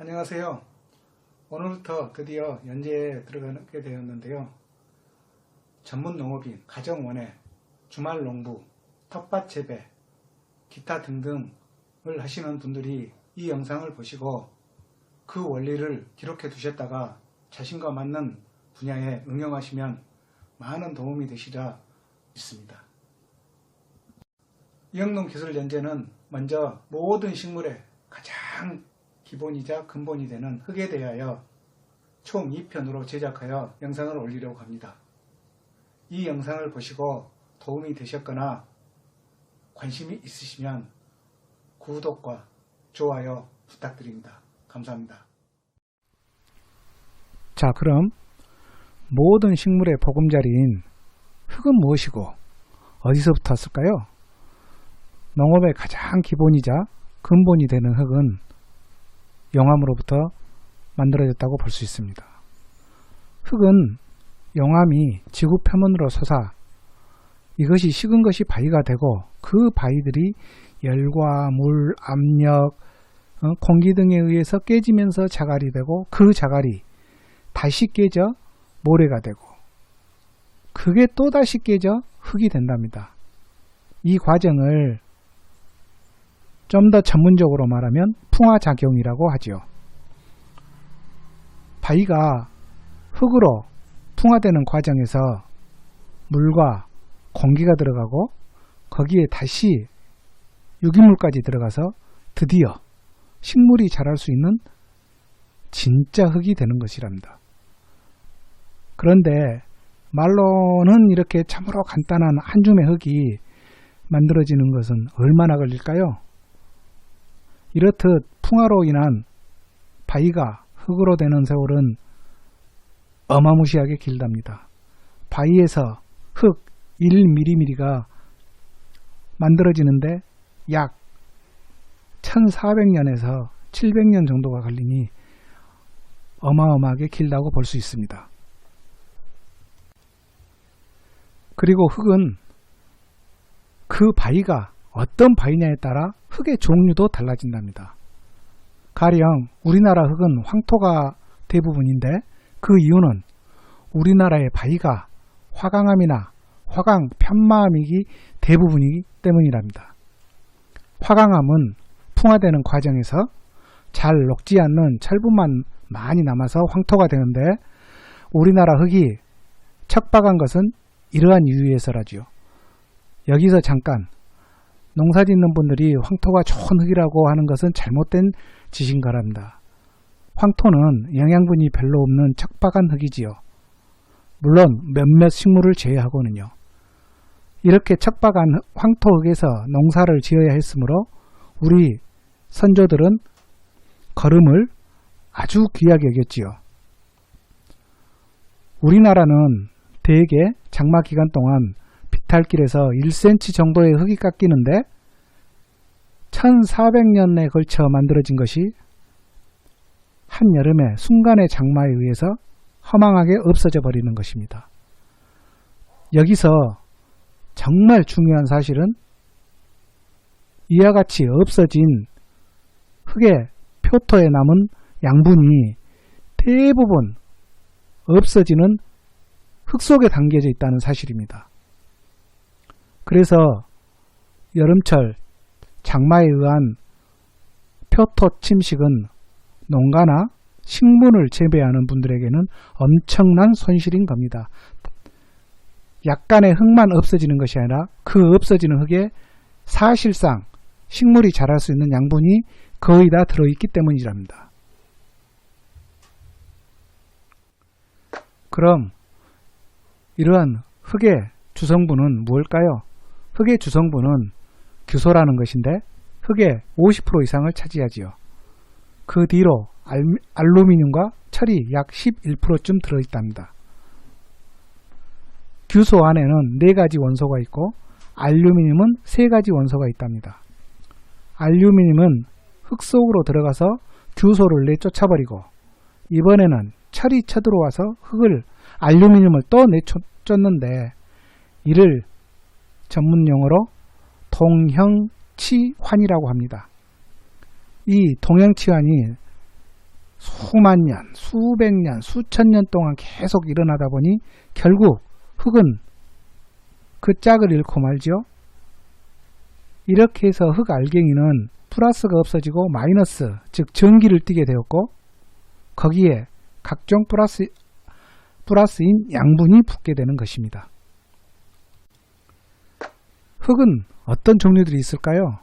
안녕하세요. 오늘부터 드디어 연재에 들어가게 되었는데요. 전문 농업인, 가정원예, 주말 농부, 텃밭 재배, 기타 등등을 하시는 분들이 이 영상을 보시고 그 원리를 기록해 두셨다가 자신과 맞는 분야에 응용하시면 많은 도움이 되시리라 믿습니다. 이영농 기술 연재는 먼저 모든 식물의 가장 기본이자 근본이 되는 흙에 대하여 총 2편으로 제작하여 영상을 올리려고 합니다. 이 영상을 보시고 도움이 되셨거나 관심이 있으시면 구독과 좋아요 부탁드립니다. 감사합니다. 자, 그럼 모든 식물의 보금자리인 흙은 무엇이고 어디서부터 왔을까요? 농업의 가장 기본이자 근본이 되는 흙은 용암으로부터 만들어졌다고 볼 수 있습니다. 흙은 용암이 지구 표면으로 솟아 이것이 식은 것이 바위가 되고 그 바위들이 열과 물, 압력, 공기 등에 의해서 깨지면서 자갈이 되고 그 자갈이 다시 깨져 모래가 되고 그게 또다시 깨져 흙이 된답니다. 이 과정을 좀 더 전문적으로 말하면 풍화작용이라고 하죠. 바위가 흙으로 풍화되는 과정에서 물과 공기가 들어가고 거기에 다시 유기물까지 들어가서 드디어 식물이 자랄 수 있는 진짜 흙이 되는 것이랍니다. 그런데 말로는 이렇게 참으로 간단한 한 줌의 흙이 만들어지는 것은 얼마나 걸릴까요? 이렇듯 풍화로 인한 바위가 흙으로 되는 세월은 어마무시하게 길답니다. 바위에서 흙 1mm가 만들어지는데 약 1400년에서 700년 정도가 걸리니 어마어마하게 길다고 볼 수 있습니다. 그리고 흙은 그 바위가 어떤 바위냐에 따라 흙의 종류도 달라진답니다. 가령 우리나라 흙은 황토가 대부분인데 그 이유는 우리나라의 바위가 화강암이나 화강 편마암이기 대부분이기 때문이랍니다. 화강암은 풍화되는 과정에서 잘 녹지 않는 철분만 많이 남아서 황토가 되는데 우리나라 흙이 척박한 것은 이러한 이유에서라지요. 여기서 잠깐 농사짓는 분들이 황토가 좋은 흙이라고 하는 것은 잘못된 짓인 거랍니다. 황토는 영양분이 별로 없는 척박한 흙이지요. 물론 몇몇 식물을 제외하고는요. 이렇게 척박한 황토 흙에서 농사를 지어야 했으므로 우리 선조들은 거름을 아주 귀하게 여겼지요. 우리나라는 대개 장마 기간 동안 비탈길에서 1cm 정도의 흙이 깎이는데 1400년에 걸쳐 만들어진 것이 한여름의 순간의 장마에 의해서 허망하게 없어져 버리는 것입니다. 여기서 정말 중요한 사실은 이와 같이 없어진 흙의 표토에 남은 양분이 대부분 없어지는 흙 속에 담겨져 있다는 사실입니다. 그래서 여름철 장마에 의한 표토 침식은 농가나 식물을 재배하는 분들에게는 엄청난 손실인 겁니다. 약간의 흙만 없어지는 것이 아니라 그 없어지는 흙에 사실상 식물이 자랄 수 있는 양분이 거의 다 들어있기 때문이랍니다. 그럼 이러한 흙의 주성분은 무엇일까요? 흙의 주성분은 규소라는 것인데 흙의 50% 이상을 차지하지요. 그 뒤로 알루미늄과 철이 약 11%쯤 들어있답니다. 규소 안에는 4가지 원소가 있고 알루미늄은 3가지 원소가 있답니다. 알루미늄은 흙 속으로 들어가서 규소를 내쫓아버리고 이번에는 철이 쳐들어와서 알루미늄을 또 내쫓는데 이를 전문용어로 동형치환이라고 합니다. 이 동형치환이 수만 년, 수백 년, 수천 년 동안 계속 일어나다 보니 결국 흙은 그 짝을 잃고 말죠. 이렇게 해서 흙 알갱이는 플러스가 없어지고 마이너스, 즉 전기를 띠게 되었고 거기에 각종 플러스인 양분이 붙게 되는 것입니다. 흙은 어떤 종류들이 있을까요?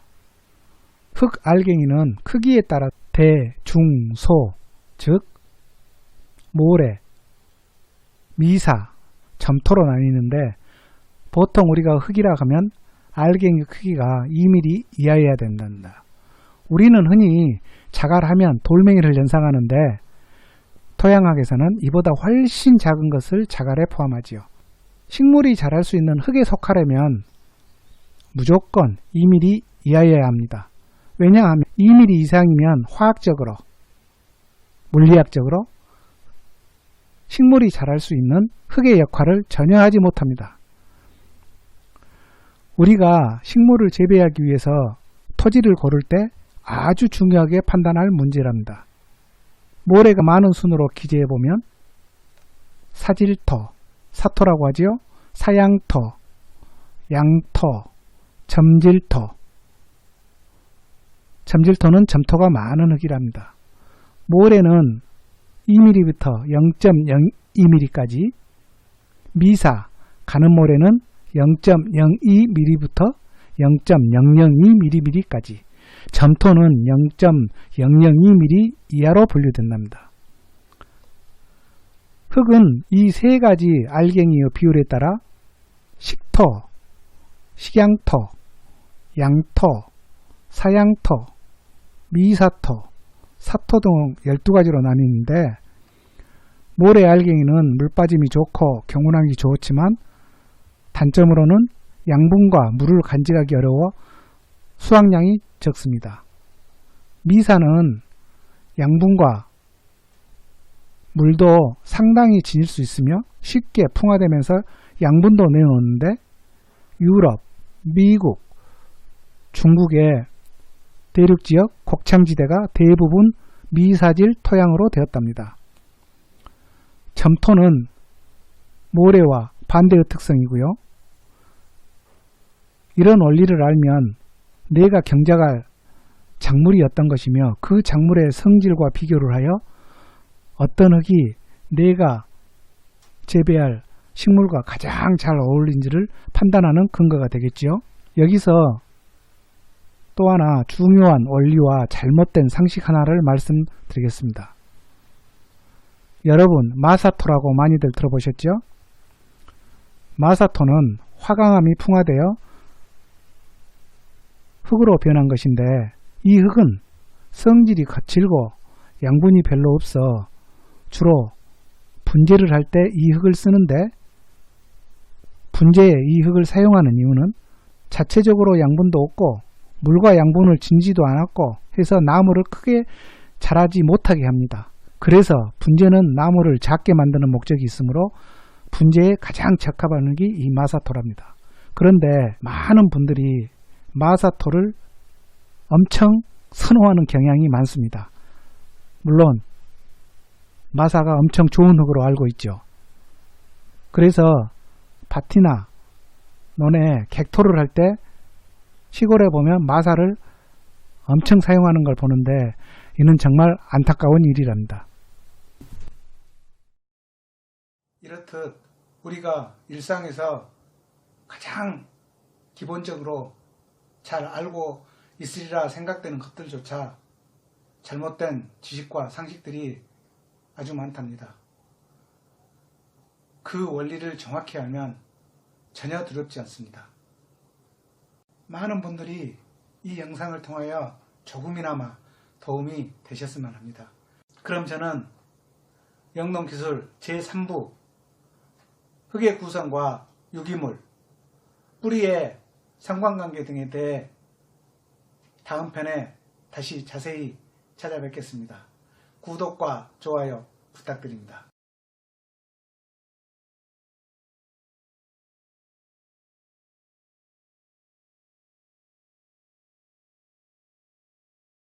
흙 알갱이는 크기에 따라 대, 중, 소, 즉 모래, 미사, 점토로 나뉘는데 보통 우리가 흙이라 하면 알갱이 크기가 2mm 이하여야 된단다. 우리는 흔히 자갈하면 돌멩이를 연상하는데 토양학에서는 이보다 훨씬 작은 것을 자갈에 포함하지요. 식물이 자랄 수 있는 흙에 속하려면 무조건 2mm 이하여야 합니다. 왜냐하면 2mm 이상이면 화학적으로, 물리학적으로 식물이 자랄 수 있는 흙의 역할을 전혀 하지 못합니다. 우리가 식물을 재배하기 위해서 토지를 고를 때 아주 중요하게 판단할 문제랍니다. 모래가 많은 순으로 기재해보면 사질토, 사토라고 하지요. 사양토, 양토, 점질토. 점질토는 점토가 많은 흙이랍니다. 모래는 2mm부터 0.02mm까지, 미사, 가는 모래는 0.02mm부터 0.002mm까지, 점토는 0.002mm 이하로 분류된답니다. 흙은 이 세 가지 알갱이의 비율에 따라 식토, 식양토, 양토, 사양토, 미사토, 사토 등 12가지로 나뉘는데 모래 알갱이는 물빠짐이 좋고 경운하기 좋지만 단점으로는 양분과 물을 간직하기 어려워 수확량이 적습니다. 미사는 양분과 물도 상당히 지닐 수 있으며 쉽게 풍화되면서 양분도 내놓는데 유럽, 미국, 중국의 대륙지역 곡창지대가 대부분 미사질 토양으로 되었답니다. 점토는 모래와 반대의 특성이고요. 이런 원리를 알면 내가 경작할 작물이 어떤 것이며 그 작물의 성질과 비교를 하여 어떤 흙이 내가 재배할 식물과 가장 잘 어울린지를 판단하는 근거가 되겠지요. 여기서 또 하나 중요한 원리와 잘못된 상식 하나를 말씀드리겠습니다. 여러분 마사토라고 많이들 들어보셨죠? 마사토는 화강암이 풍화되어 흙으로 변한 것인데 이 흙은 성질이 거칠고 양분이 별로 없어 주로 분재를 할 때 이 흙을 쓰는데 분재에 이 흙을 사용하는 이유는 자체적으로 양분도 없고 물과 양분을 진지도 않았고 해서 나무를 크게 자라지 못하게 합니다. 그래서 분재는 나무를 작게 만드는 목적이 있으므로 분재에 가장 적합한 흙이 이 마사토랍니다. 그런데 많은 분들이 마사토를 엄청 선호하는 경향이 많습니다. 물론 마사가 엄청 좋은 흙으로 알고 있죠. 그래서 밭이나 논에 객토를 할 때 시골에 보면 마사를 엄청 사용하는 걸 보는데 이는 정말 안타까운 일이랍니다. 이렇듯 우리가 일상에서 가장 기본적으로 잘 알고 있으리라 생각되는 것들조차 잘못된 지식과 상식들이 아주 많답니다. 그 원리를 정확히 알면 전혀 두렵지 않습니다. 많은 분들이 이 영상을 통하여 조금이나마 도움이 되셨으면 합니다. 그럼 저는 영농기술 제3부 흙의 구성과 유기물, 뿌리의 상관관계 등에 대해 다음 편에 다시 자세히 찾아뵙겠습니다. 구독과 좋아요 부탁드립니다.